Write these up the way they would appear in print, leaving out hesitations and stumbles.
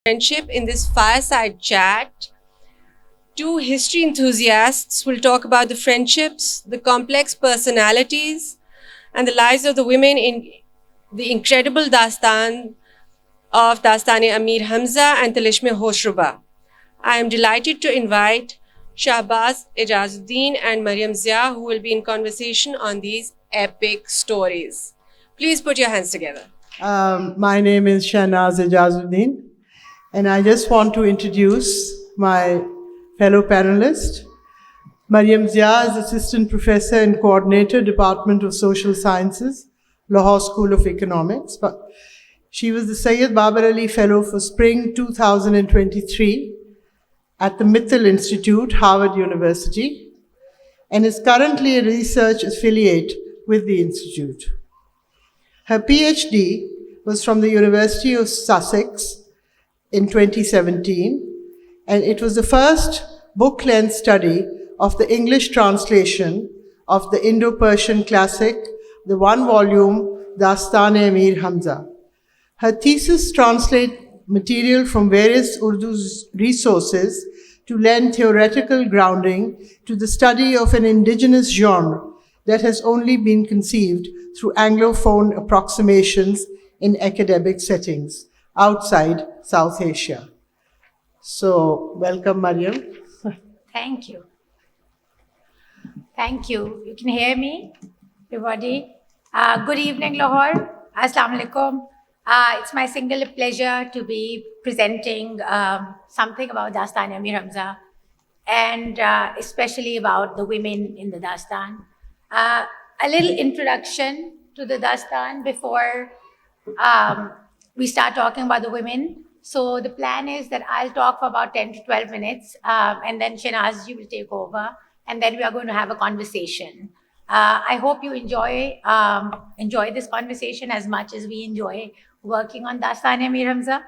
Friendship in this fireside chat. Two history enthusiasts will talk about the friendships, the complex personalities, and the lives of the women in the incredible Dastan of Dastane Amir Hamza and Talishme Hoshruba. I am delighted to invite Shahbaz Ejazuddin and Maryam Zia, who will be in conversation on these epic stories. Please put your hands together. My name is Shahnaz Ejazuddin, and I just want to introduce my fellow panelist. Maryam Zia is Assistant Professor and Coordinator, Department of Social Sciences, Lahore School of Economics. But she was the Syed Babar Ali Fellow for Spring 2023 at the Mittal Institute, Harvard University, and is currently a research affiliate with the institute. Her PhD was from the University of Sussex in 2017, and it was the first book-length study of the English translation of the Indo-Persian classic, the one-volume Dastan-e Amir Hamza. Her thesis translates material from various Urdu resources to lend theoretical grounding to the study of an indigenous genre that has only been conceived through Anglophone approximations in academic settings outside South Asia. So, welcome, Maryam. Thank you. Thank you. You can hear me, everybody. Good evening, Lahore. Assalamu alaikum. It's my single pleasure to be presenting something about Dastan Amir Hamza, and especially about the women in the Dastan. A little introduction to the Dastan before we start talking about the women. So the plan is that I'll talk for about 10 to 12 minutes, and then Shahnaz ji will take over, and then we are going to have a conversation. I hope you enjoy this conversation as much as we enjoy working on Dastan Amir Hamza.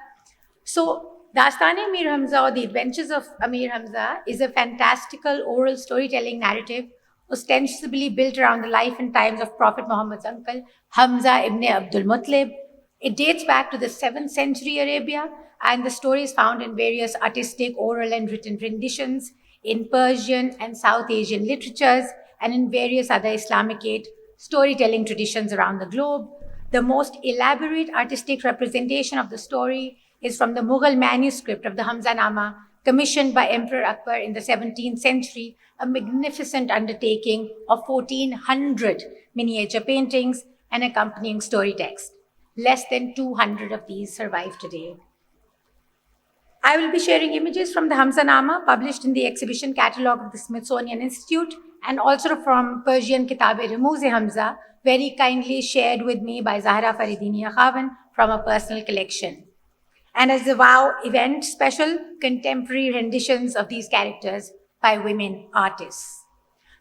So Dastan Amir Hamza, or The Adventures of Amir Hamza, is a fantastical oral storytelling narrative ostensibly built around the life and times of Prophet Muhammad's uncle, Hamza ibn Abdul Muttalib. It dates back to the 7th century Arabia, and the story is found in various artistic, oral, and written renditions in Persian and South Asian literatures, and in various other Islamicate storytelling traditions around the globe. The most elaborate artistic representation of the story is from the Mughal manuscript of the Hamza Nama, commissioned by Emperor Akbar in the 17th century, a magnificent undertaking of 1,400 miniature paintings and accompanying story text. Less than 200 of these survive today. I will be sharing images from the Hamza Nama, published in the exhibition catalogue of the Smithsonian Institute, and also from Persian Kitab-e Rumuz-e Hamza, very kindly shared with me by Zahra Faridini Akhavan from a personal collection. And as the WOW event special, contemporary renditions of these characters by women artists.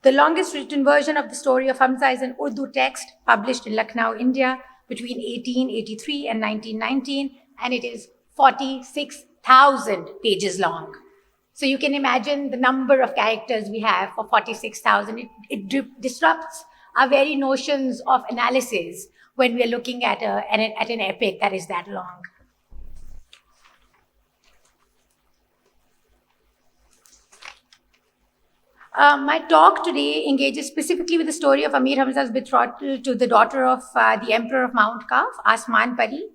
The longest written version of the story of Hamza is an Urdu text published in Lucknow, India, between 1883 and 1919, and it is 46,000 pages long. So you can imagine the number of characters we have for 46,000. It disrupts our very notions of analysis when we are looking at an epic that is that long. My talk today engages specifically with the story of Amir Hamza's betrothal to the daughter of the Emperor of Mount Kaf, Asman Pari.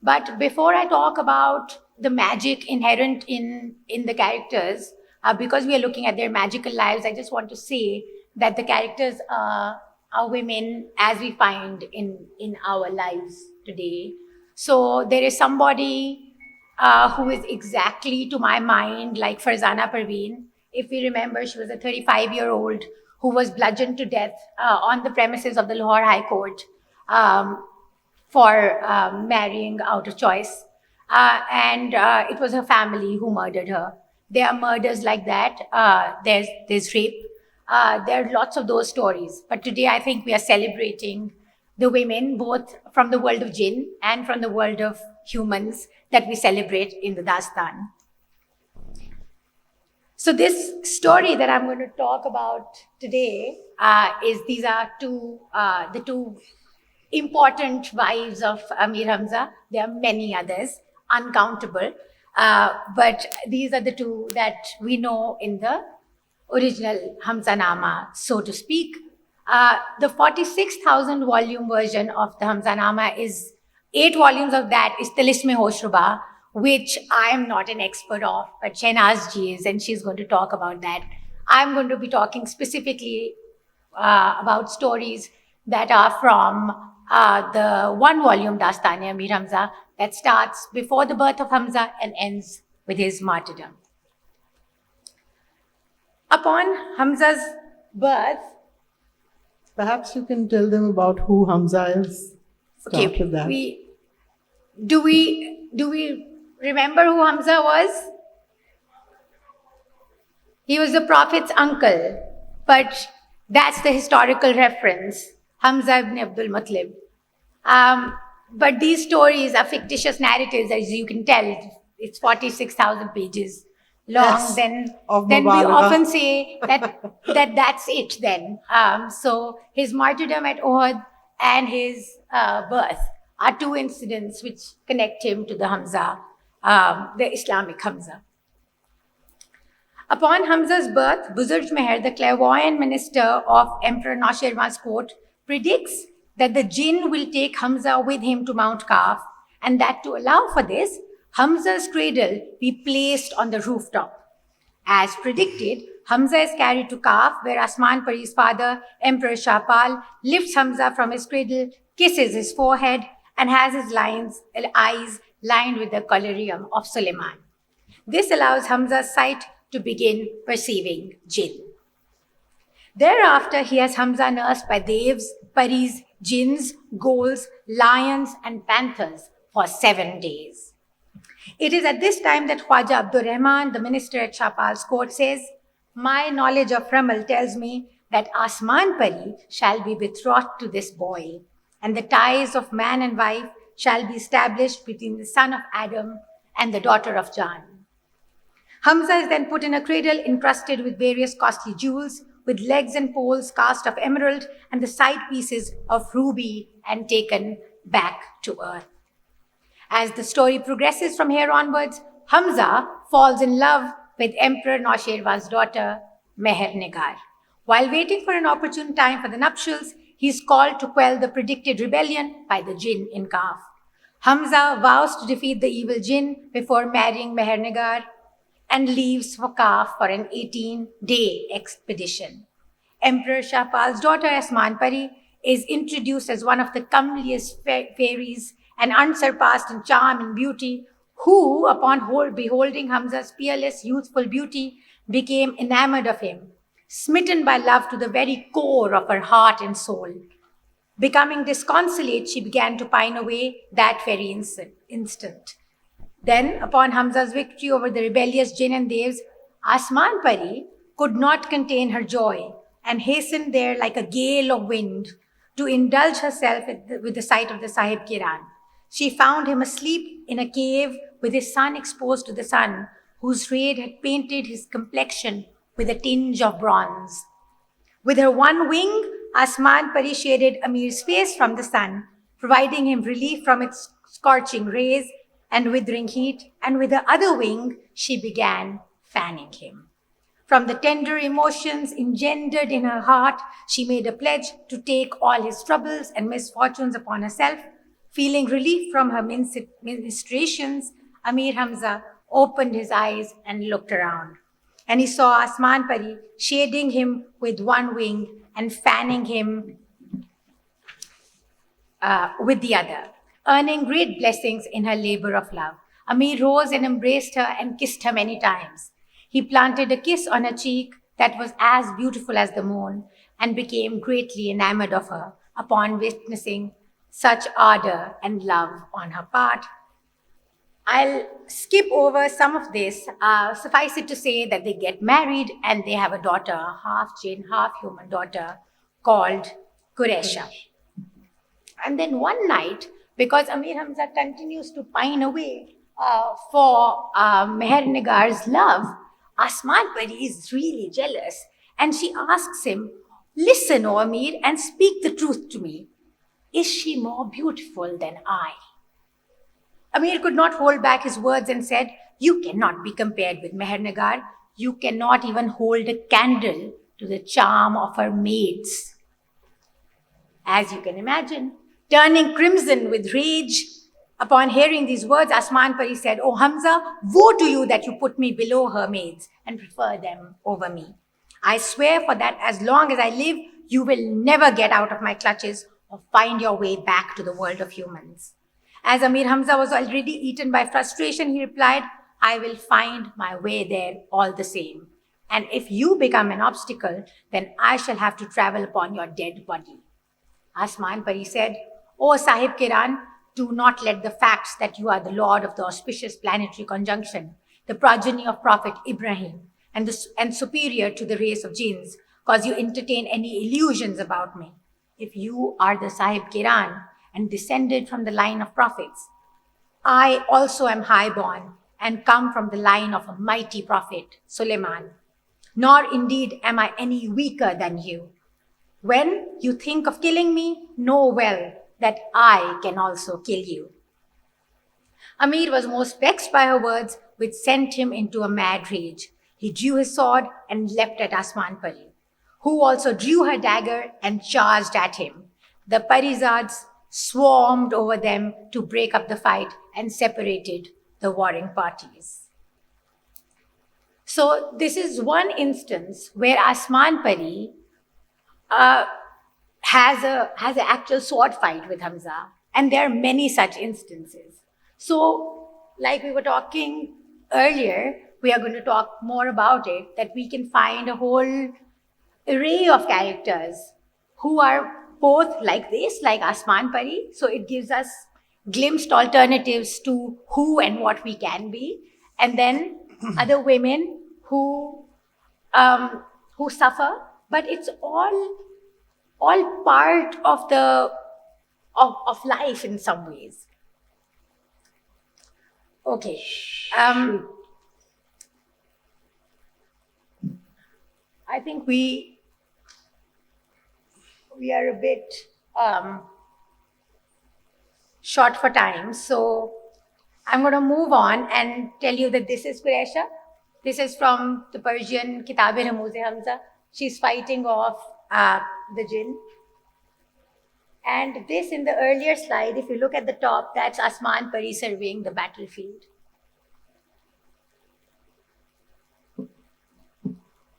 But before I talk about the magic inherent in the characters, because we are looking at their magical lives, I just want to say that the characters are women as we find in our lives today. So there is somebody who is exactly to my mind like Farzana Parveen. If we remember, she was a 35-year-old who was bludgeoned to death on the premises of the Lahore High Court for marrying out of choice. And it was her family who murdered her. There are murders like that. There's rape. There are lots of those stories. But today, I think we are celebrating the women, both from the world of jinn and from the world of humans, that we celebrate in the Dastan. So this story that I'm going to talk about today these are the two important wives of Amir Hamza. There are many others, uncountable. But these are the two that we know in the original Hamzanama, so to speak. The 46,000 volume version of the Hamzanama is 8 volumes of that is Tilisme Hoshruba, which I am not an expert of, but Shehnaz ji is, and she's going to talk about that. I'm going to be talking specifically about stories that are from the 1 volume Dastane Amir Hamza that starts before the birth of Hamza and ends with his martyrdom. Upon Hamza's birth, Perhaps you can tell them about who Hamza is. Start with that. Do we remember who Hamza was? He was the Prophet's uncle, but that's the historical reference, Hamza ibn Abdul Muttalib. But these stories are fictitious narratives, as you can tell. It's 46,000 pages long. Yes, Then of we Mubalagha. often say that's it then. So his martyrdom at Uhud and his birth are 2 incidents which connect him to the Hamza, the Islamic Hamza. Upon Hamza's birth, Buzurg Meher, the clairvoyant minister of Emperor Naushirwan's court, predicts that the jinn will take Hamza with him to Mount Kaf, and that to allow for this, Hamza's cradle be placed on the rooftop. As predicted, Hamza is carried to Kaf, where Asman Pari's father, Emperor Shahpal, lifts Hamza from his cradle, kisses his forehead, and has his eyes lined with the collyrium of Suleiman. This allows Hamza's sight to begin perceiving jinn. Thereafter, he has Hamza nursed by devs, paris, jinns, ghouls, lions, and panthers for 7 days. It is at this time that Khwaja Abdur Rahman, the minister at Shahpal's court, says, "My knowledge of Ramal tells me that Asman Pari shall be betrothed to this boy, and the ties of man and wife shall be established between the son of Adam and the daughter of Jan." Hamza is then put in a cradle encrusted with various costly jewels, with legs and poles cast of emerald and the side pieces of ruby, and taken back to earth. As the story progresses from here onwards, Hamza falls in love with Emperor Naushirwan's daughter, Meher-Nigar. While waiting for an opportune time for the nuptials, he is called to quell the predicted rebellion by the jinn in Kaf. Hamza vows to defeat the evil jinn before marrying Meher-Nigar and leaves for Kaf for an 18-day expedition. Emperor Shahpal's daughter, Asman Pari, is introduced as one of the comeliest fairies and unsurpassed in charm and beauty, who, upon beholding Hamza's peerless youthful beauty, became enamored of him, smitten by love to the very core of her heart and soul. Becoming disconsolate, she began to pine away that very instant. Then, upon Hamza's victory over the rebellious jinn and devs, Asman Pari could not contain her joy and hastened there like a gale of wind to indulge herself with the sight of the Sahib Kiran. She found him asleep in a cave with his son exposed to the sun, whose ray had painted his complexion with a tinge of bronze. With her one wing, Asman Pari shaded Amir's face from the sun, providing him relief from its scorching rays and withering heat, and with the other wing, she began fanning him. From the tender emotions engendered in her heart, she made a pledge to take all his troubles and misfortunes upon herself. Feeling relief from her ministrations, Amir Hamza opened his eyes and looked around. And he saw Asman Pari shading him with one wing and fanning him with the other, earning great blessings in her labor of love. Amir rose and embraced her and kissed her many times. He planted a kiss on her cheek that was as beautiful as the moon and became greatly enamored of her upon witnessing such ardor and love on her part. I'll skip over some of this. Suffice it to say that they get married and they have a daughter, half jinn, half human daughter, called Quresha. And then one night, because Amir Hamza continues to pine away for Meher-Nigar's love, Asman Pari is really jealous, and she asks him, "Listen, O Amir, and speak the truth to me. Is she more beautiful than I?" Amir could not hold back his words and said, "You cannot be compared with Mehernigar. You cannot even hold a candle to the charm of her maids." As you can imagine, turning crimson with rage, upon hearing these words, Asman Pari said, "Oh Hamza, woe to you that you put me below her maids and prefer them over me. I swear for that as long as I live, you will never get out of my clutches or find your way back to the world of humans." As Amir Hamza was already eaten by frustration, he replied, "I will find my way there all the same. And if you become an obstacle, then I shall have to travel upon your dead body." Asman Pari said, "O Sahib Kiran, do not let the facts that you are the lord of the auspicious planetary conjunction, the progeny of Prophet Ibrahim, and superior to the race of jinns, cause you entertain any illusions about me. If you are the Sahib Kiran and descended from the line of prophets, I also am highborn and come from the line of a mighty prophet, Suleiman. Nor indeed am I any weaker than you. When you think of killing me, know well that I can also kill you." Amir was most vexed by her words, which sent him into a mad rage. He drew his sword and leapt at Asman Pari, who also drew her dagger and charged at him. The Parizads swarmed over them to break up the fight and separated the warring parties. So this is one instance where Asman Pari has an actual sword fight with Hamza, and there are many such instances. So, like we were talking earlier, we are going to talk more about it, that we can find a whole array of characters who are both like this, like Asman Pari. So it gives us glimpsed alternatives to who and what we can be, and then other women who suffer, but it's all part of the of life in some ways. Okay. I think we are a bit short for time, so I'm going to move on and tell you that this is Quresha. This is from the Persian Kitab-e-Ramooz-e Hamza. She's fighting off the jinn. And this, in the earlier slide, if you look at the top, that's Asman Pari surveying the battlefield.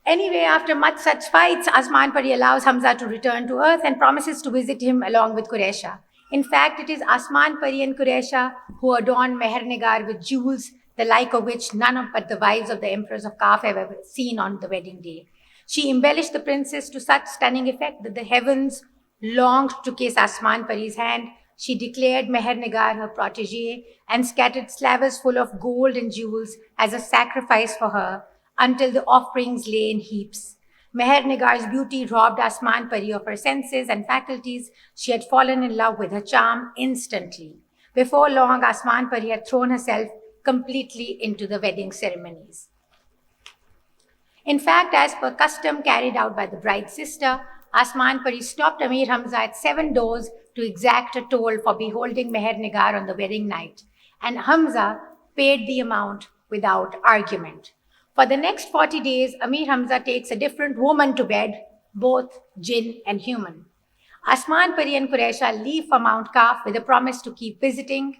Anyway, after much such fights, Asman Pari allows Hamza to return to Earth and promises to visit him along with Quresha. In fact, it is Asman Pari and Quresha who adorn Mehernigar with jewels, the like of which none but the wives of the emperors of Kaf have ever seen on the wedding day. She embellished the princess to such stunning effect that the heavens longed to kiss Asman Pari's hand. She declared Mehernigar her protégée and scattered slavers full of gold and jewels as a sacrifice for her, until the offerings lay in heaps. Mehernigar's beauty robbed Asman Pari of her senses and faculties. She had fallen in love with her charm instantly. Before long, Asman Pari had thrown herself completely into the wedding ceremonies. In fact, as per custom carried out by the bride's sister, Asman Pari stopped Amir Hamza at 7 doors to exact a toll for beholding Mehernigar on the wedding night, and Hamza paid the amount without argument. For the next 40 days, Amir Hamza takes a different woman to bed, both jinn and human. Asman Pari and Quresha leave for Mount Kaf with a promise to keep visiting.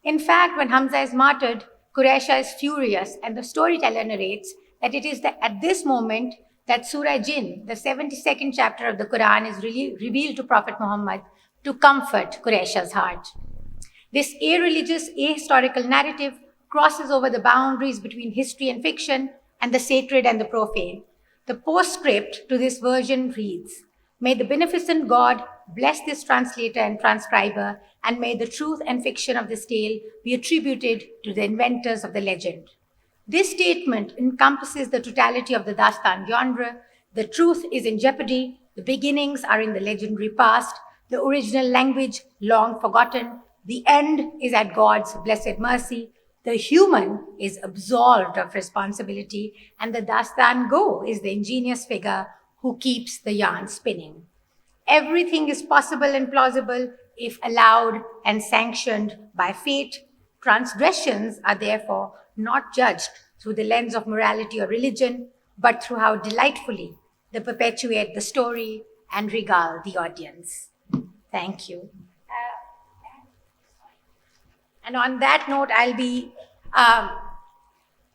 In fact, when Hamza is martyred, Quresha is furious, and the storyteller narrates that it is at this moment that Surah Jinn, the 72nd chapter of the Quran, is revealed to Prophet Muhammad to comfort Quresha's heart. This irreligious, ahistorical narrative crosses over the boundaries between history and fiction and the sacred and the profane. The postscript to this version reads, "May the beneficent God bless this translator and transcriber, and may the truth and fiction of this tale be attributed to the inventors of the legend." This statement encompasses the totality of the Dastan genre. The truth is in jeopardy, the beginnings are in the legendary past, the original language long forgotten, the end is at God's blessed mercy, the human is absolved of responsibility, and the Dastan Go is the ingenious figure who keeps the yarn spinning. Everything is possible and plausible if allowed and sanctioned by fate, Transgressions are therefore not judged through the lens of morality or religion, but through how delightfully they perpetuate the story and regale the audience. Thank you. And on that note, I'll be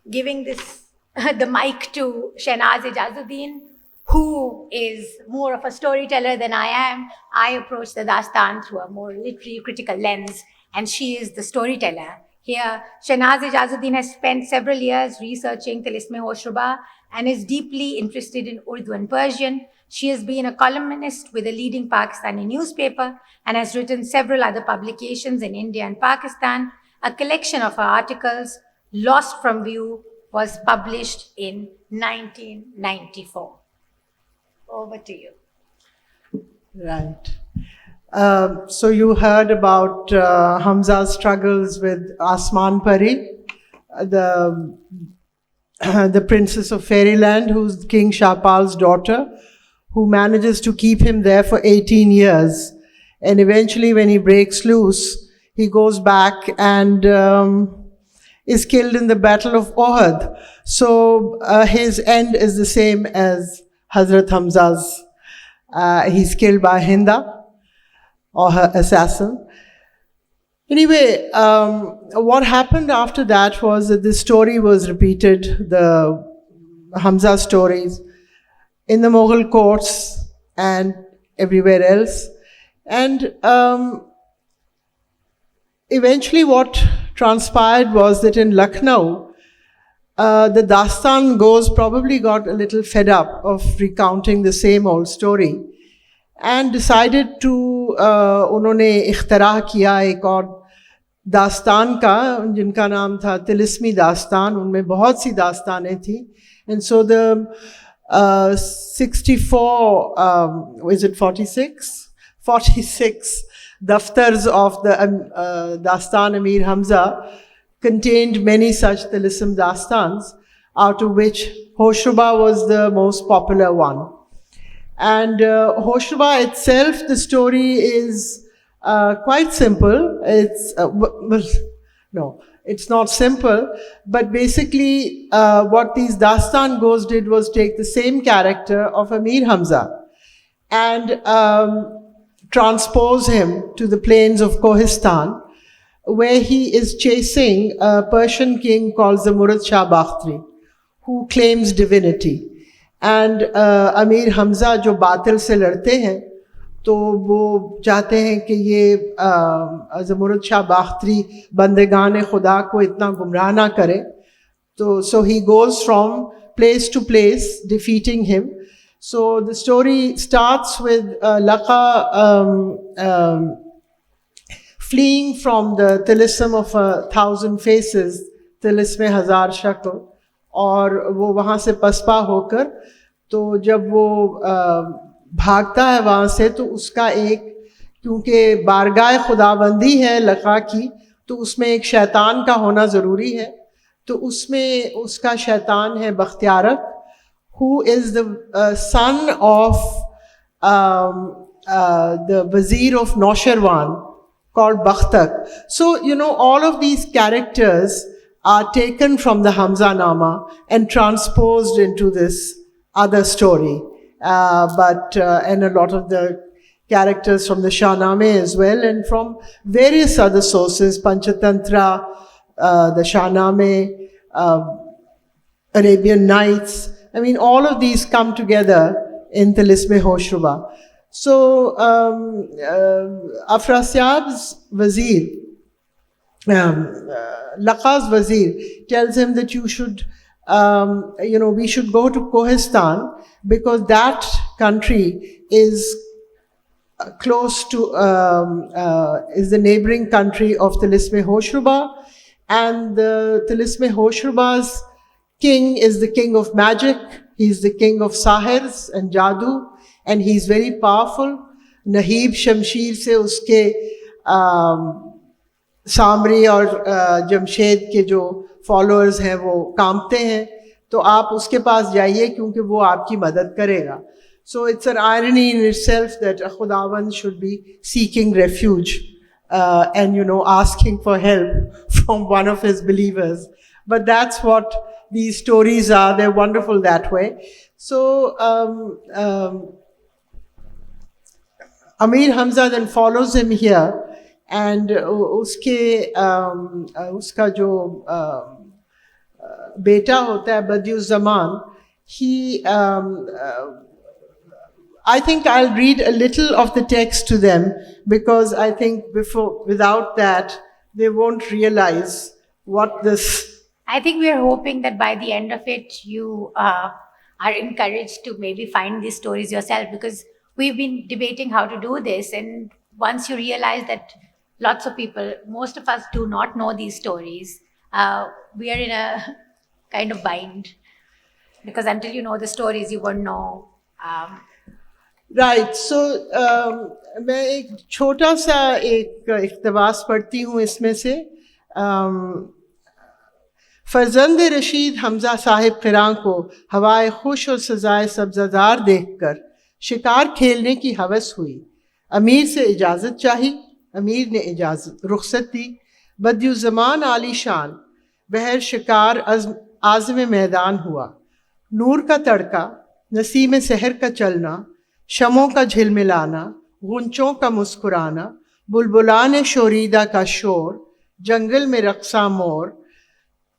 giving the mic to Shehnaz Ejazuddin, who is more of a storyteller than I am. I approach the Dastan through a more literary critical lens, and she is the storyteller. Here, Shehnaz Ejazuddin has spent several years researching Tilisme-Hoshruba and is deeply interested in Urdu and Persian. She has been a columnist with a leading Pakistani newspaper and has written several other publications in India and Pakistan. A collection of her articles, Lost from View, was published in 1994. Over to you. Right. So you heard about Hamza's struggles with Asman Pari, the princess of fairyland, who's King Shahpal's daughter, who manages to keep him there for 18 years. And eventually when he breaks loose, he goes back and is killed in the Battle of Ohud. So his end is the same as Hazrat Hamza's. He's killed by Hinda, or her assassin. Anyway, what happened after that was that this story was repeated, the Hamza stories, in the Mughal courts and everywhere else. And eventually what transpired was that in Lucknow, the Dastan probably got a little fed up of recounting the same old story and decided to, उन्होंने इख्तराह किया एक और दास्तान का, जिनका नाम था तिलिस्मी दास्तान. उनमें बहुत सी दास्तानें थी. And so the 64, is it 46? 46 daftars of the Dastan Amir Hamza contained many such Tilism Dastans, out of which Hoshruba was the most popular one. And Hoshruba itself, the story is quite simple. It's, no, it's not simple, but basically what these Dastan Gos did was take the same character of Amir Hamza and transpose him to the plains of Kohistan, where he is chasing a Persian king called Zamurud Shah Bakhtri, who claims divinity. And Amir Hamza जो बातिल से लड़ते हैं, तो वो चाहते हैं कि ये ज़मुरुद शाह बाख्तरी बंदेगान खुदा को इतना गुमराह ना करे. So he goes from place to place defeating him. So the story starts with Laqa fleeing from the tilism of 1,000 faces, tilisme hazar shakl, और वो वहाँ से पसपा होकर, तो जब वो भागता है वहाँ से, तो उसका एक, क्योंकि बारगाह खुदाबंदी है लक़ा की, तो उसमें एक शैतान का होना ज़रूरी है. तो उसमें उसका शैतान है बख्तियारक, who is the son of the Wazir of Naushirwan called Bakhtak. So, you know, all of these characters are taken from the Hamza Nama and transposed into this other story. And a lot of the characters from the Shahnameh as well, and from various other sources, Panchatantra, the Shahnameh, Arabian Nights. I mean, all of these come together in Tilisme-Hoshruba. So, Afrasiab's Wazir, Laqa's Wazir, tells him that you should, we should go to Kohistan, because that country is close to, is the neighboring country of Tilisme-Hoshruba, and the Tilisme-Hoshruba's king is the king of magic. He's the king of sahirs and jadoo, and he's very powerful. Nahib Shamshir se uske Samri और जमशेद के जो followers हैं वो कांपते हैं, तो आप उसके पास जाइए क्योंकि वो आपकी मदद करेगा. So it's an irony in itself that a Khudawand should be seeking refuge and asking for help from one of his believers. But that's what these stories are. They're wonderful that way. So Amir Hamza then follows him here, and uska jo beta hota hai Badiuzzzaman, he I think I'll read a little of the text to them, because I think without that they won't realize what this. I think we're hoping that by the end of it, you are encouraged to maybe find these stories yourself, because we've been debating how to do this. And once you realize that lots of people, most of us do not know these stories, we are in a kind of bind, because until you know the stories, you won't know. Right. So मैं एक छोटा सा एक इक़्तिबास पढ़ती हूँ इसमें से. फर्जंद रशीद हमजा साहिब क़िरां को हवाए खुश और सजाए सब्ज़ादार देखकर शिकार खेलने की हवस हुई. अमीर से इजाज़त चाही, अमीर ने इजाज़त रुख़सत दी. बदियुज़्ज़मान आली शान बहर शिकार आज़म मैदान हुआ. नूर का तड़का, नसीम सहर का चलना, शमों का झिलमिलाना, गुंचों का मुस्कुराना, बुलबुलान शोरीदा का शोर, जंगल में रक्सा मोर,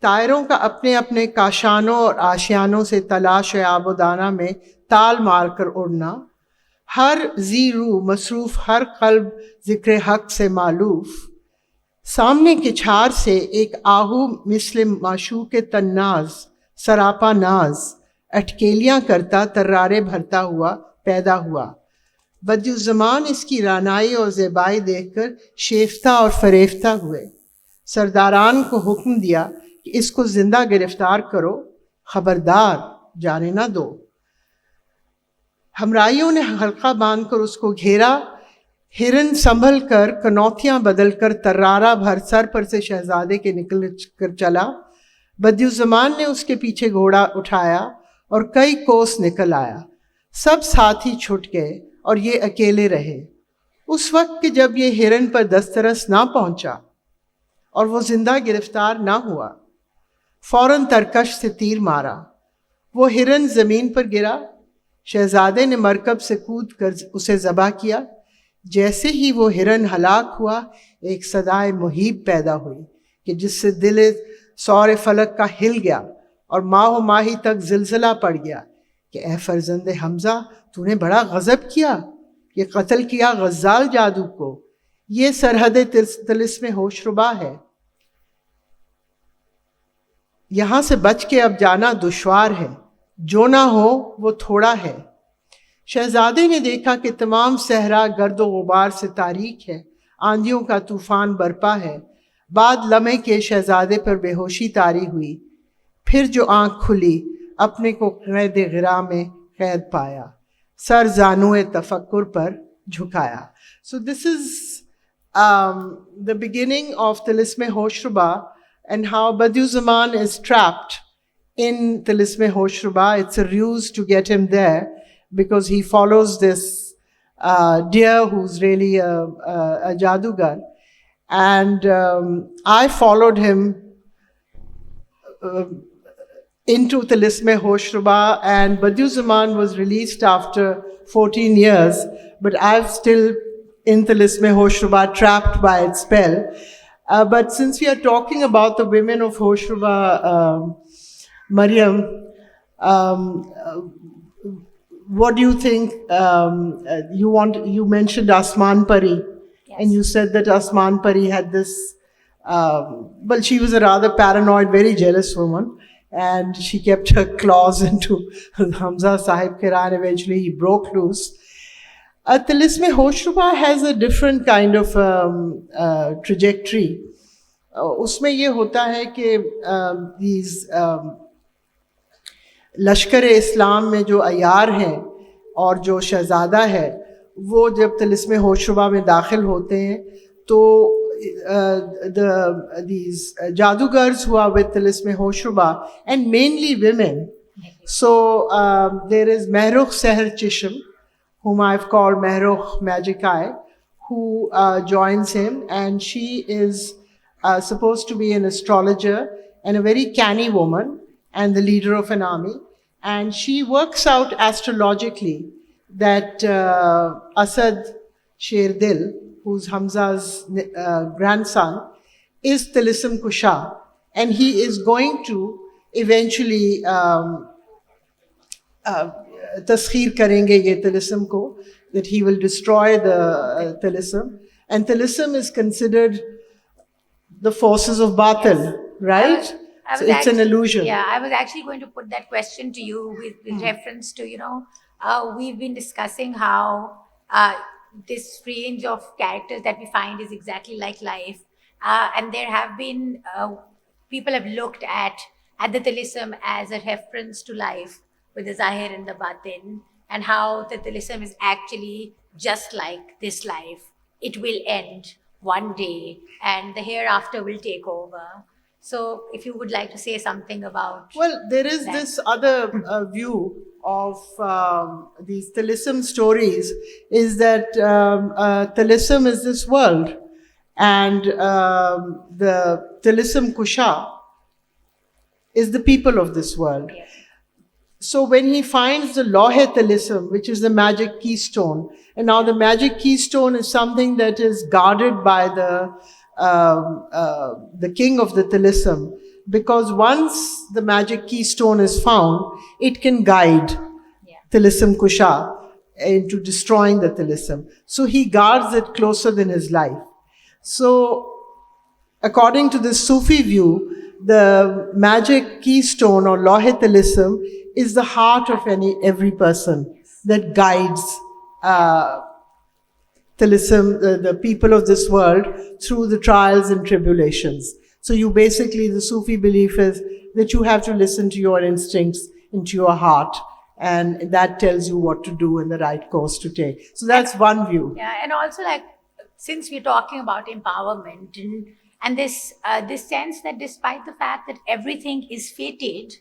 तायरों का अपने अपने काशानों और आशियानों से तलाश आबोदाना में ताल मार कर उड़ना. हर जी रूह मसरूफ़, हर क़ल्ब ज़िक्र हक़ से मालूफ. सामने की छार से एक आहू मिस्ल माशूक़ तन्नाज़, सरापा नाज, अटकेलियाँ करता तर्रारे भरता हुआ पैदा हुआ. बदियुज़्ज़मान इसकी रानाई और ज़ेबाई देखकर शेफ्ता और फरेफ्ता हुए. सरदारान को हुक्म दिया कि इसको जिंदा गिरफ्तार करो, खबरदार जाने ना दो. हमराइयों ने हल्का बांध कर उसको घेरा. हिरन संभल कर कनौतियाँ बदल कर तर्रारा भर सर पर से शहजादे के निकल कर चला. बदियुज़्ज़मान ने उसके पीछे घोड़ा उठाया और कई कोस निकल आया. सब साथी छूट गए और ये अकेले रहे. उस वक्त कि जब ये हिरन पर दस्तरस ना पहुंचा और वो जिंदा गिरफ्तार ना हुआ, फौरन तरकश से तीर मारा. वो हिरन ज़मीन पर गिरा. शहजादे ने मरकब से कूद कर उसे ज़बह किया. जैसे ही वो हिरन हलाक हुआ, एक सदाए मुहीब पैदा हुई कि जिससे दिल सौर फलक का हिल गया और माह माही तक ज़िलज़िला पड़ गया कि ए फर्जंद हमज़ा, तूने बड़ा गज़ब किया, ये कत्ल किया गज़्ज़ाल जादू को. ये सरहद तिलिस्म होशरुबा है, यहाँ से बच के अब जाना दुश्वार है. जो ना हो वो थोड़ा है. शहजादे ने देखा कि तमाम सहरा गर्दो गुबार से तारीक है. आंधियों का तूफ़ान बरपा है. बाद लम्हे के शहजादे पर बेहोशी तारी हुई. फिर जो आँख खुली, अपने को कैद गिरा में कैद पाया. सर ज़ानुए तफक्कुर पर झुकाया. So this is the beginning of Tilisme Hoshruba, and how Badiuzzzaman is trapped in Tilisme Hoshruba. It's a ruse to get him there, because he follows this deer who's really a jadugar. And I followed him into Tilisme Hoshruba, and Badiuzzzaman was released after 14 years, but I'm still in Tilisme Hoshruba, trapped by its spell. But since we are talking about the women of Hoshruba, Maryam, what do you think? You mentioned Asman Pari, Yes. and you said that Asman Pari had this, well, she was a rather paranoid, very jealous woman, and she kept her claws into Hamza Sahib Qiran. Eventually he broke loose. Tilisme Hoshruba has a different kind of trajectory. उसमें ये होता है कि these लश्कर इस्लाम में जो अयार हैं और जो शहज़ादा है, वो जब तिलिस्मे होशरुबा में दाखिल होते हैं तो these jadugars who are with Tilisme Hoshruba, and mainly women. So there is Mehrukh Seher Chishm, whom I've called Mehrukh Magic Eye, who joins him, and she is supposed to be an astrologer and a very canny woman and the leader of an army. And she works out astrologically that Asad Sher Dil, who's Hamza's grandson, is Tilisam Kusha. And he is going to eventually taskhir karenge ye Tilisam ko, that he will destroy the Tilisam. And Tilisam is considered the forces of Batil, right? So it's an illusion. Yeah, I was actually going to put that question to you with reference to, we've been discussing how this range of characters that we find is exactly like life. And there have been, people have looked at the Tilisam as a reference to life with the Zahir and the Batin, and how the Tilisam is actually just like this life. It will end one day and the hereafter will take over. So if you would like to say something about... Well, there is this other view of these Tilisam stories, is that Tilisam is this world, and the Tilisam Kusha is the people of this world. Yes. So when he finds the Lohe Tilisam, which is the magic keystone, and now the magic keystone is something that is guarded by the king of the Tilisam, because once the magic keystone is found, it can guide Tilisam Kusha into destroying the Tilisam. So he guards it closer than his life. So according to the Sufi view, the magic keystone or Lohe Tilisam is the heart of every person that guides Tilisam, the people of this world, through the trials and tribulations. So you basically, the Sufi belief is that you have to listen to your instincts, into your heart, and that tells you what to do and the right course to take. So that's one view. Yeah, and also, like, since we're talking about empowerment and this sense that despite the fact that everything is fated,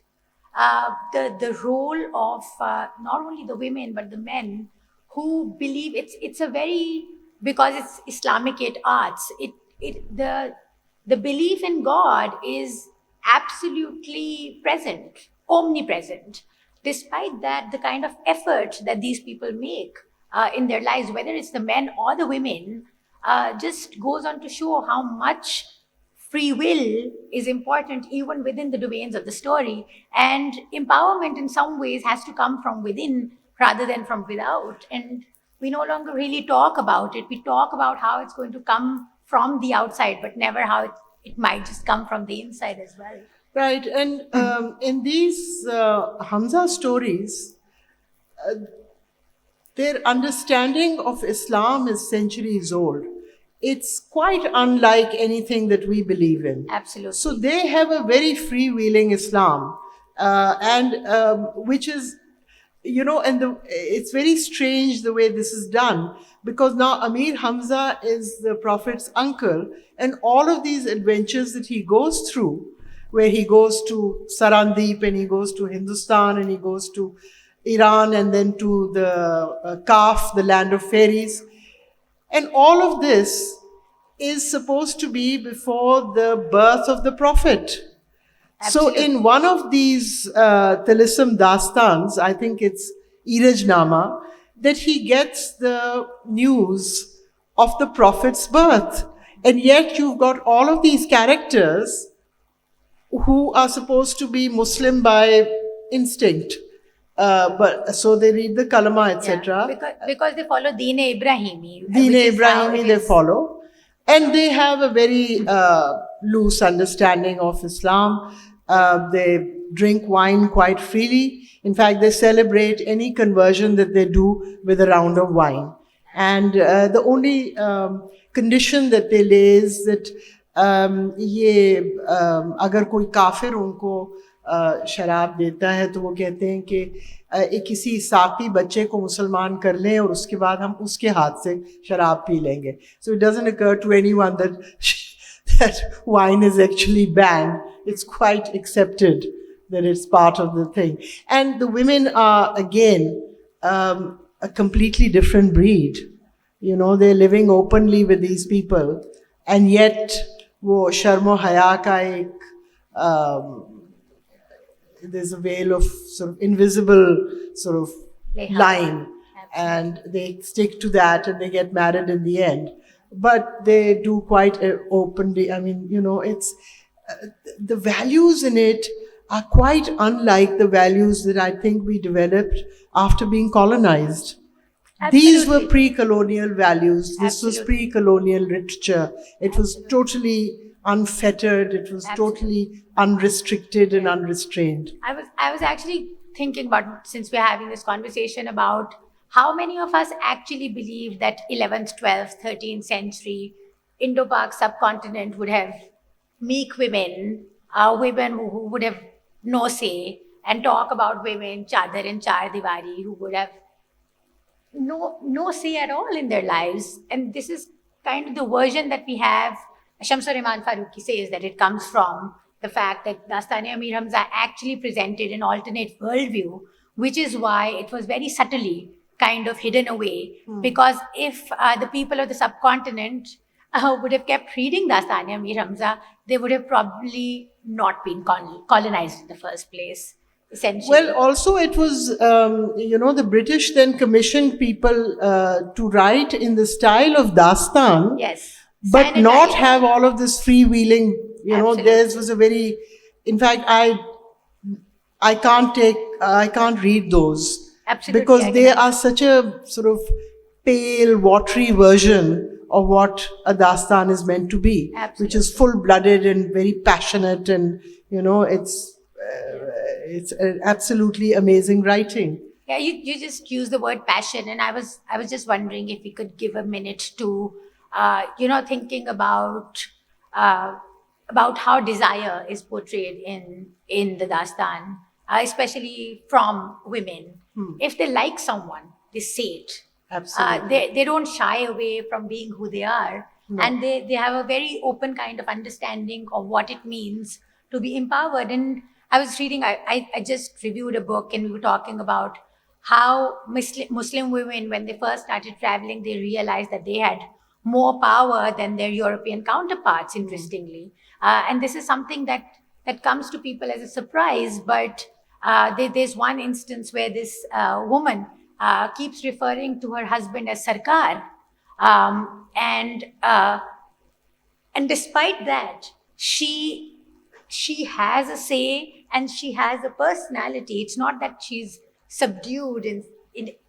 the role of not only the women but the men who believe it's a very, because it's Islamic arts, the belief in God is absolutely present, omnipresent. Despite that, the kind of effort that these people make in their lives, whether it's the men or the women, just goes on to show how much free will is important even within the domains of the story. And empowerment in some ways has to come from within rather than from without. And we no longer really talk about it. We talk about how it's going to come from the outside, but never how it might just come from the inside as well. Right. And in these Hamza stories, their understanding of Islam is centuries old. It's quite unlike anything that we believe in. Absolutely. So they have a very freewheeling Islam, which is, and it's very strange the way this is done, because now Amir Hamza is the Prophet's uncle, and all of these adventures that he goes through, where he goes to Sarandeep and he goes to Hindustan and he goes to Iran and then to the Kaf, the land of fairies. And all of this is supposed to be before the birth of the Prophet. Absolutely. So in one of these Tilisam Dastans, I think it's Irajnama, that he gets the news of the Prophet's birth. And yet you've got all of these characters who are supposed to be Muslim by instinct. But so they read the Kalama, etc. Yeah, because they follow Deen-e Ibrahimi. Deen-e Ibrahimi they follow. And they have a very loose understanding of Islam. They drink wine quite freely. In fact, they celebrate any conversion that they do with a round of wine. And the only condition that they lay is that अगर कोई काफिर उनको शराब देता है तो वो कहते हैं कि किसी साकी बच्चे को मुसलमान कर लें और उसके बाद हम उसके हाथ से शराब पी लेंगे. So it doesn't occur to anyone that wine is actually banned. It's quite accepted that it's part of the thing. And the women are, again, a completely different breed. They're living openly with these people. And yet, وہ شرم و حیا کا ایک there's a veil of sort of invisible sort of line, and they stick to that and they get married in the end. But they do quite openly. I mean, it's the values in it are quite unlike the values that I think we developed after being colonized. These were pre-colonial values. This was pre-colonial literature. It was totally unfettered. It was totally unrestricted and unrestrained. I was actually thinking about, since we're having this conversation, about how many of us actually believe that 11th, 12th, 13th century Indo-Pak subcontinent would have meek women, women who would have no say and talk about women, chadar and char diwari, who would have no say at all in their lives. And this is kind of the version that we have. Shamsur Rehman Farooqi says that it comes from the fact that Dastani-e-Amir Hamza actually presented an alternate worldview, which is why it was very subtly kind of hidden away. Because if the people of the subcontinent would have kept reading Dastani-e-Amir Hamza, they would have probably not been colonized in the first place, essentially. Well, also it was, the British then commissioned people to write in the style of Dastan. Yes. But not have all of this freewheeling, theirs was a very, in fact, I can't read those. Absolutely. Because they are such a sort of pale, watery version of what a Dastan is meant to be. Absolutely. Which is full-blooded and very passionate, and, it's absolutely amazing writing. Yeah, you just use the word passion, and I was just wondering if we could give a minute to thinking about how desire is portrayed in the Dastan, especially from women. If they like someone, they say it. Absolutely. They don't shy away from being who they are. No. And they have a very open kind of understanding of what it means to be empowered. And I was reading, I just reviewed a book, and we were talking about how Muslim women, when they first started traveling, they realized that they had more power than their European counterparts, interestingly. And this is something that comes to people as a surprise, but there's one instance where this woman keeps referring to her husband as Sarkar. And despite that, she has a say and she has a personality. It's not that she's subdued in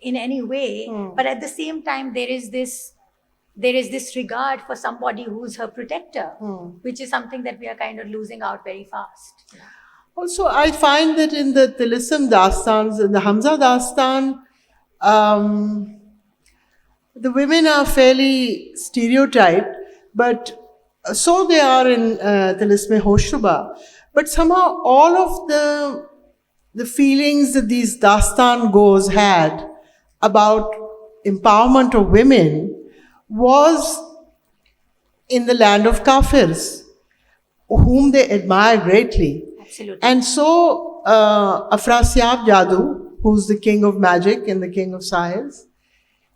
any way, but at the same time, there is this regard for somebody who's her protector, which is something that we are kind of losing out very fast. Also, I find that in the Tilsim Dastans, in the Hamza Dastan, the women are fairly stereotyped, but so they are in Tilisme-Hoshruba. But somehow all of the feelings that these Dastan goes had about empowerment of women was in the land of Kafirs, whom they admire greatly. Absolutely. And so Afrasiab Jadoo, who's the king of magic and the king of science,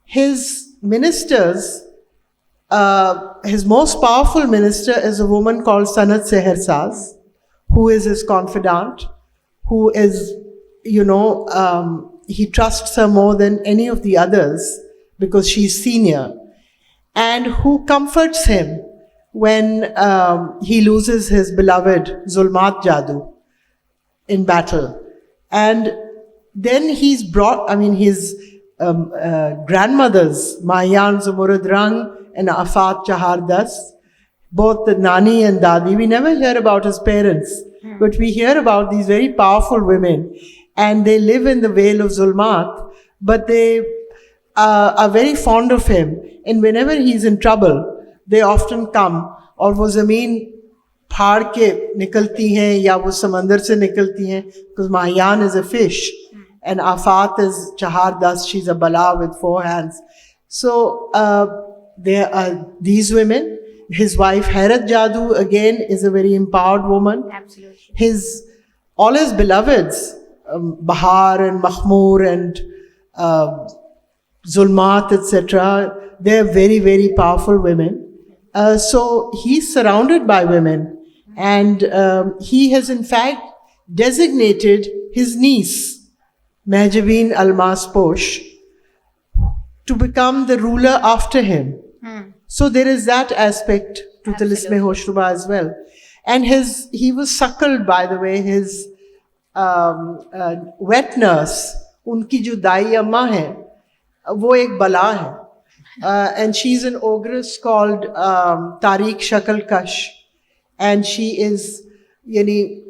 his ministers, his most powerful minister is a woman called Sanat Sehersaz, who is his confidant, who is, he trusts her more than any of the others because she's senior, and who comforts him when he loses his beloved Zulmat Jadoo in battle. And then he's brought, his grandmothers, Mayan Zumurud Rang and Afat Chahar Das, both the Nani and Dadi, we never hear about his parents, but we hear about these very powerful women, and they live in the Vale of Zulmat, but they are very fond of him, and whenever he's in trouble, they often come, और वो ज़मीन फाड़ के निकलती हैं या वो समंदर से निकलती हैं, because Mayan is a fish and Afat is Chahar Das, she's a bala with 4 hands. So there are these women. His wife Hairat Jadoo again is a very empowered woman. Absolutely. All his beloveds, Bahar and Mahmoor and Zulmat, etc., they're very, very powerful women. So he's surrounded by women, and he has in fact designated his niece, Mehjabeen Almas Posh, to become the ruler after him. So there is that aspect to Tilisme Hoshruba as well. And he was suckled, by the way, his wet nurse, unki jo dai amma hai, wo ek bala hai. And she's an ogress called Tariq Shakalkash. And she is, yani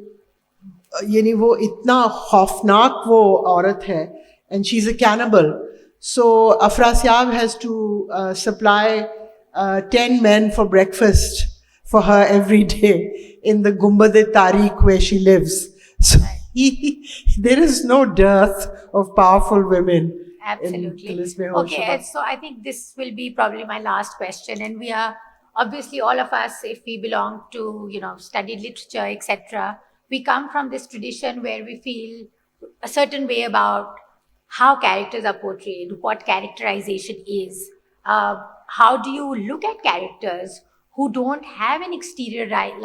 wo itna khaufnak wo aurat hai. And she's a cannibal. So Afrasiab has to supply 10 men for breakfast for her every day in the Gumbad-e Tariq where she lives. So there is no dearth of powerful women. Absolutely. Okay, so I think this will be probably my last question. And we are obviously all of us, if we belong to, studied literature, etc., we come from this tradition where we feel a certain way about how characters are portrayed, what characterization is. How do you look at characters who don't have an exterior life,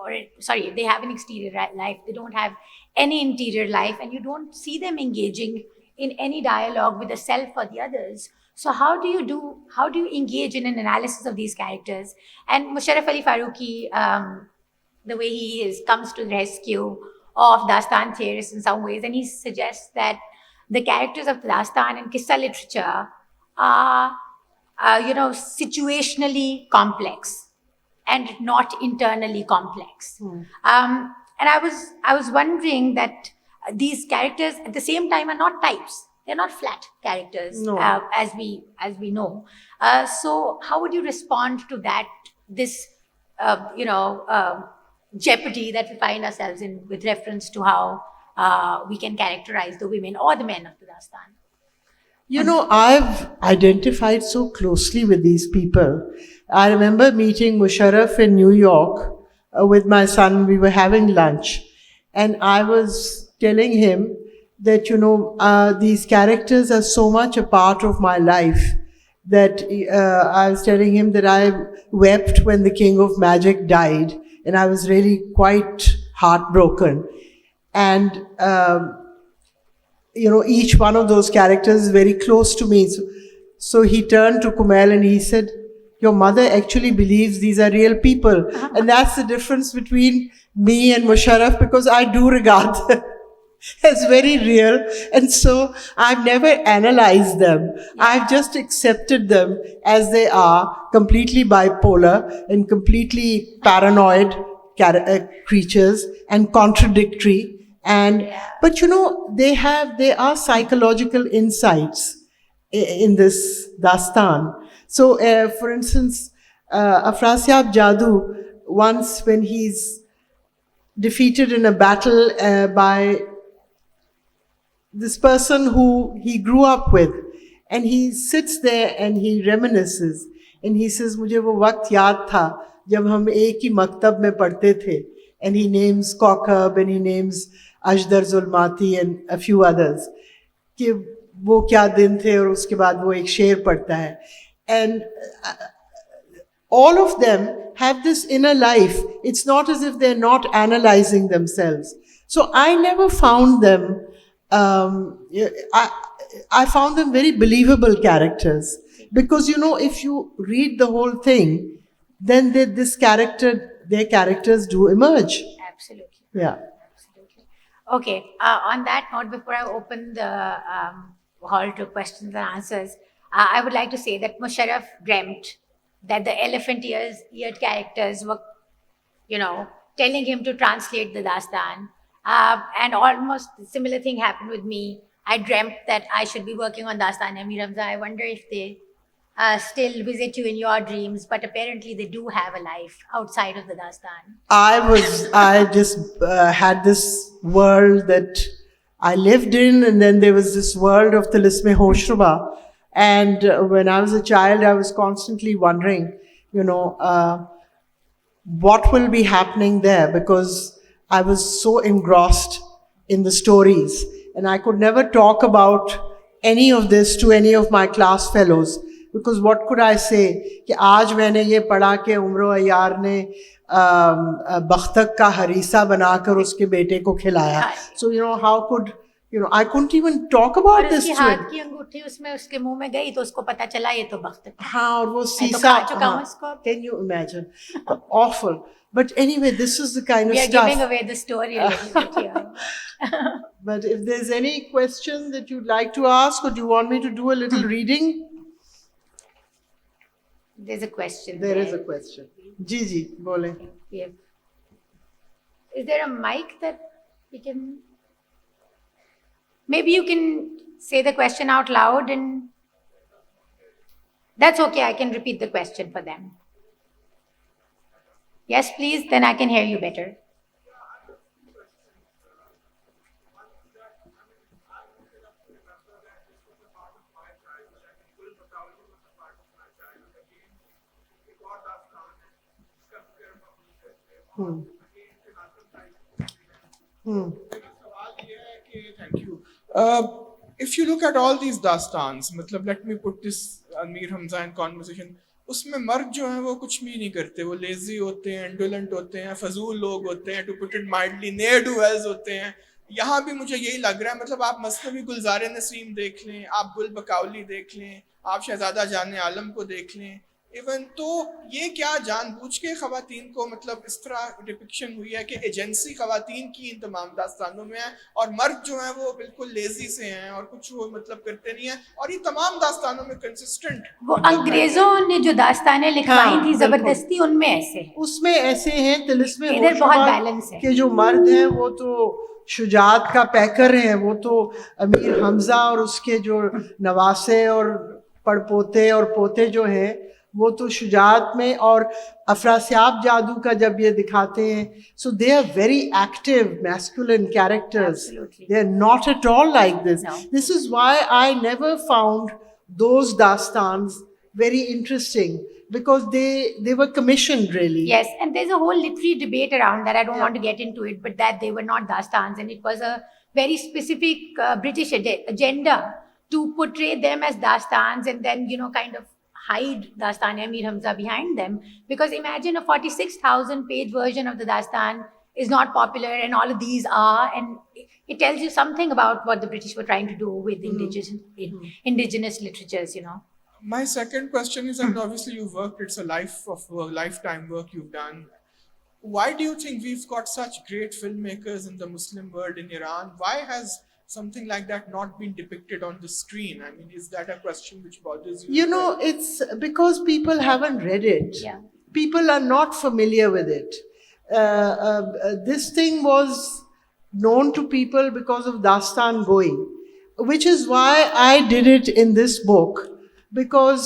if they have an exterior life, they don't have any interior life, and you don't see them engaging in any dialogue with the self or the others. So how do you engage in an analysis of these characters? And Musharraf Ali Farooqui, the way he comes to the rescue of Dastan theorists in some ways, and he suggests that the characters of Dastan and Qissa literature are, situationally complex and not internally complex. And I was wondering that these characters at the same time are not types. They're not flat characters, No. as we know. So how would you respond to that, this, jeopardy that we find ourselves in with reference to how we can characterize the women or the men of the Dastan? I've identified so closely with these people. I remember meeting Musharraf in New York with my son. We were having lunch, and I was telling him that, these characters are so much a part of my life that I was telling him that I wept when the King of Magic died, and I was really quite heartbroken. And, each one of those characters is very close to me. So he turned to Kumail and he said, your mother actually believes these are real people. And that's the difference between me and Musharraf, because I do regard them as very real. And so I've never analyzed them. I've just accepted them as they are, completely bipolar and completely paranoid creatures and contradictory. But they are psychological insights in this Dastan. So, for instance, Afrasiab Jadoo, once when he's defeated in a battle by this person who he grew up with, and he sits there and he reminisces, and he says, "Mujhe wo waqt yaad tha jab hum ek hi maktab mein padhte the," and he names Kaukab and he names Ashdar Zulmati and a few others. कि वो क्या दिन थे, और उसके बाद वो एक शेर पढ़ता है. And all of them have this inner life. It's not as if they're not analyzing themselves. So I never found them, I found them very believable characters. Because, if you read the whole thing, then their characters do emerge. Absolutely. Yeah. Okay, on that note, before I open the hall to questions and answers, I would like to say that Musharraf dreamt that the elephant-eared characters were, telling him to translate the Dastan. And almost a similar thing happened with me. I dreamt that I should be working on Dastan-e Ramza. I wonder if they still visit you in your dreams, but apparently they do have a life outside of the Dastan. I just had this world that I lived in, and then there was this world of Tilisme Hoshruba. And when I was a child, I was constantly wondering, what will be happening there, because I was so engrossed in the stories. And I could never talk about any of this to any of my class fellows, because what could I say کہ آج میں نے یہ پڑھا کہ عمر عیار نے بختک کا ہریسہ بنا کر اس کے بیٹے کو کھلایا. So how could I couldn't even talk about this. اس کے ہاتھ کی انگوٹھی اس میں اس کے منہ میں گئی تو اس کو پتا چلا یہ تو بختک. ہاں, اور وہ سیسا. Can you imagine? Awful. But anyway, this is the kind of stuff. We are giving away the story a little bit here. But if there's any question that you'd like to ask, or do you want me to do a little reading? There's a question. There is a question. Ji, bole. Is there a mic that we can... Maybe you can say the question out loud and... That's okay, I can repeat the question for them. Yes, please, then I can hear you better. Thank you. If you look at all these dastans, let me put this Amir Hamza in conversation. اس میں مرد جو ہیں وہ کچھ بھی نہیں کرتے, وہ لیزی ہوتے ہیں, انڈولنٹ ہوتے ہیں, فضول لوگ ہوتے ہیں, to put it mildly ne'er do wells ہوتے ہیں. یہاں بھی مجھے یہی لگ رہا ہے. آپ مثنوی گلزار نسیم دیکھ لیں, آپ گل بکاولی دیکھ لیں, آپ شہزادہ جان عالم کو دیکھ لیں, ایون تو یہ کیا جان بوجھ کے خواتین کو اس طرح ڈپکشن ہوئی ہے کہ ایجنسی خواتین کی ان تمام داستانوں میں ہے, اور مرد جو ہیں وہ بالکل لیزی سے ہیں اور کچھ وہ کرتے نہیں ہیں, اور یہ تمام داستانوں میں کنسسٹنٹ. وہ انگریزوں نے جو داستانیں لکھوائی تھی زبردستی, ان میں ایسے ہیں, اس میں ایسے ہیں طلسم ادھر بہت بیلنس ہے کہ جو مرد ہیں وہ تو شجاعت کا پیکر ہیں, وہ تو امیر حمزہ اور اس کے جو نواسے اور پڑپوتے اور پوتے جو ہیں وہ تو شجاعت میں, اور افراسیاب جادو کا جب یہ دکھاتے ہیں, so they are very active masculine characters, they are not at all like this. This is why I never found those dastans very interesting, because they were commissioned really. Yes, and there's a whole literary debate around that. I don't want to get into it, but that they were not dastans, and it was a very specific British agenda to portray them as dastans and then kind of hide Dastan Amir Hamza behind them, because imagine a 46,000 page version of the Dastan is not popular and all of these are, and it tells you something about what the British were trying to do with indigenous literatures, My second question is, and obviously you've worked, it's a lifetime work you've done. Why do you think we've got such great filmmakers in the Muslim world in Iran? Why has something like that not been depicted on the screen? I mean, is that a question which bothers you? It's because people haven't read it. Yeah. People are not familiar with it. This thing was known to people because of Dastan Goi, which is why I did it in this book. Because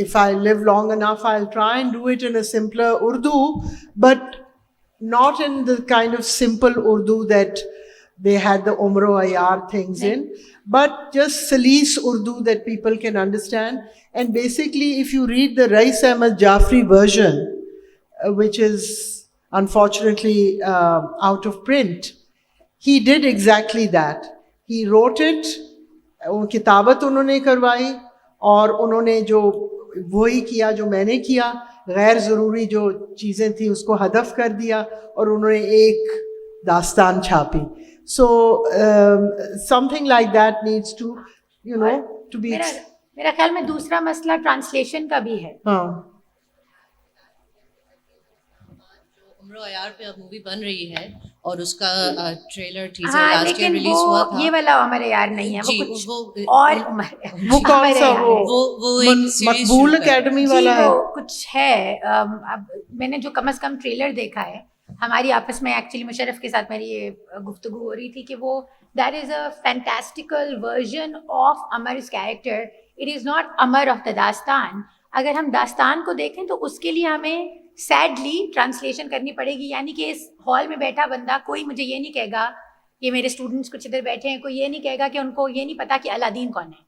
if I live long enough, I'll try and do it in a simpler Urdu, but not in the kind of simple Urdu that they had the Umar Ayar things in, but just Salis Urdu that people can understand. And basically, if you read the Rais Ahmad Jafri version, which is unfortunately out of print, he did exactly that. He wrote it, کتابت انہوں نے کروائی, اور انہوں نے جو وہی کیا جو میں نے کیا, غیر ضروری جو چیزیں تھیں اس کو ہدف کر دیا, اور انہوں نے ایک داستان چھاپی. So something like that needs to to be. میرا خیال میں دوسرا مسئلہ ٹرانسلیشن کا بھی ہے. ہاں, عمر عیار پہ اب مووی بن رہی ہے اور اس کا trailer teaser last year release ہوا تھا. یہ والا عمر عیار نہیں ہے, وہ کون سا, وہ مقبول اکیڈمی والا ہے, وہ کچھ ہے. اب میں نے جو کم از کم ٹریلر دیکھا ہے, ہماری آپس میں ایکچولی مشرف کے ساتھ میری یہ گفتگو ہو رہی تھی کہ وہ that is a fantastical version of Amar's character. It is not Amar of the dastan. اگر ہم داستان کو دیکھیں تو اس کے لیے ہمیں سیڈلی ٹرانسلیشن کرنی پڑے گی. یعنی کہ اس ہال میں بیٹھا بندہ, کوئی مجھے یہ نہیں کہے گا, یہ میرے اسٹوڈنٹس کچھ ادھر بیٹھے ہیں, کوئی یہ نہیں کہے گا کہ ان کو یہ نہیں پتا کہ الادین کون ہے,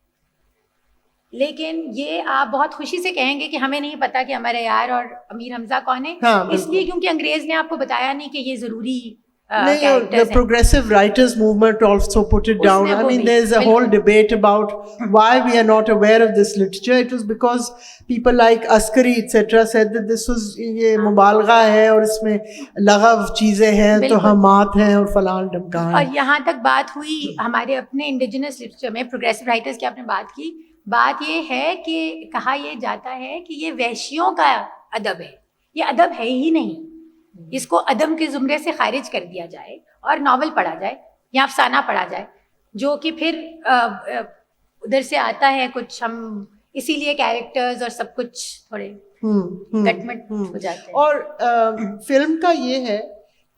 لیکن یہ آپ بہت خوشی سے کہیں گے کہ ہمیں نہیں پتا کہ عمر عیار اور امیر حمزہ کون ہے. اس لیے کیونکہ انگریز نے آپ کو بتایا نہیں کہ یہ ضروری characters the हैं. progressive writers movement also put it down. उसने I वो mean, भी, there's a whole बिल्कुल. debate about why we are not aware of this literature. It was because people like Askari etc. said that this was ये मुबालगा है और इसमें लग़व चीज़ें हैं तो बिल्कुल. हमात हैं और फलान ढमकान और हैं. यहाँ तक बात हुई हमारे अपने इंडिजिनस लिटरेचर में प्रोग्रेसिव राइटर्स की आपने बात की. बात ये है कि कहा ये जाता है कि ये वैश्यों का अदब है, ये अदब है ही नहीं. इसको अदब के ज़ुमरे से खारिज कर दिया जाए और नावल पढ़ा जाए या अफसाना पढ़ा जाए, जो कि फिर उधर से आता है. कुछ हम इसीलिए कैरेक्टर्स और सब कुछ थोड़े गटमट हो जाते हैं. और फिल्म का ये है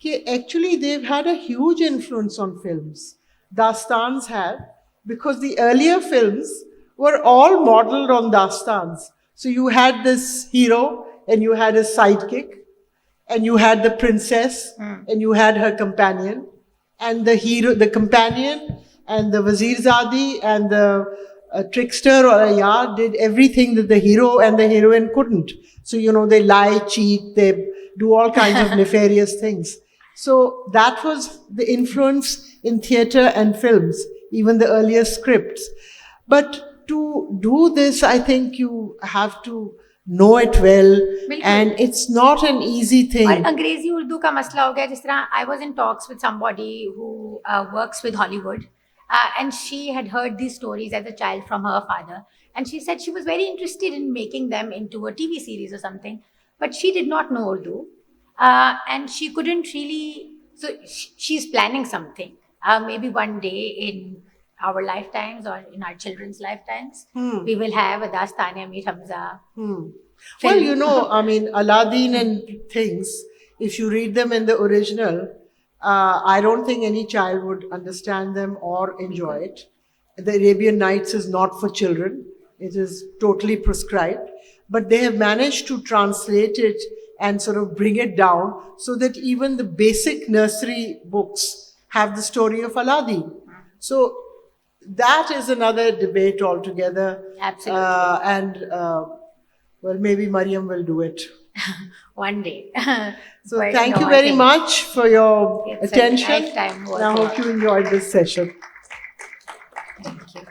कि actually they've had a huge influence on films. Dastans have, because the earlier films were all modeled on dastans. So you had this hero and you had his sidekick and you had the princess and you had her companion, and the hero, the companion and the Wazirzadi and the trickster or ayar did everything that the hero and the heroine couldn't. So, you know, they lie, cheat, they do all kinds of nefarious things. So that was the influence in theatre and films, even the earlier scripts. But to do this, I think you have to know it well, and it's not an easy thing. और अंग्रेजी उर्दू का मसला हो गया. जिस तरह I was in talks with somebody who works with Hollywood, and she had heard these stories as a child from her father, and she said she was very interested in making them into a TV series or something, but she did not know Urdu, and she couldn't really. So she's planning something. Maybe one day in our lifetimes or in our children's lifetimes, we will have a Dastane Amir Hamza. Well, you know, I mean, Aladdin and things, if you read them in the original, I don't think any child would understand them or enjoy it. The Arabian Nights is not for children. It is totally prescribed. But they have managed to translate it and sort of bring it down so that even the basic nursery books have the story of Aladdin. So that is another debate altogether. Absolutely. Well, maybe Mariam will do it. One day. So But thank no, you I very think much for your it's a attention. lifetime work. And I hope you enjoyed this session. Thank you.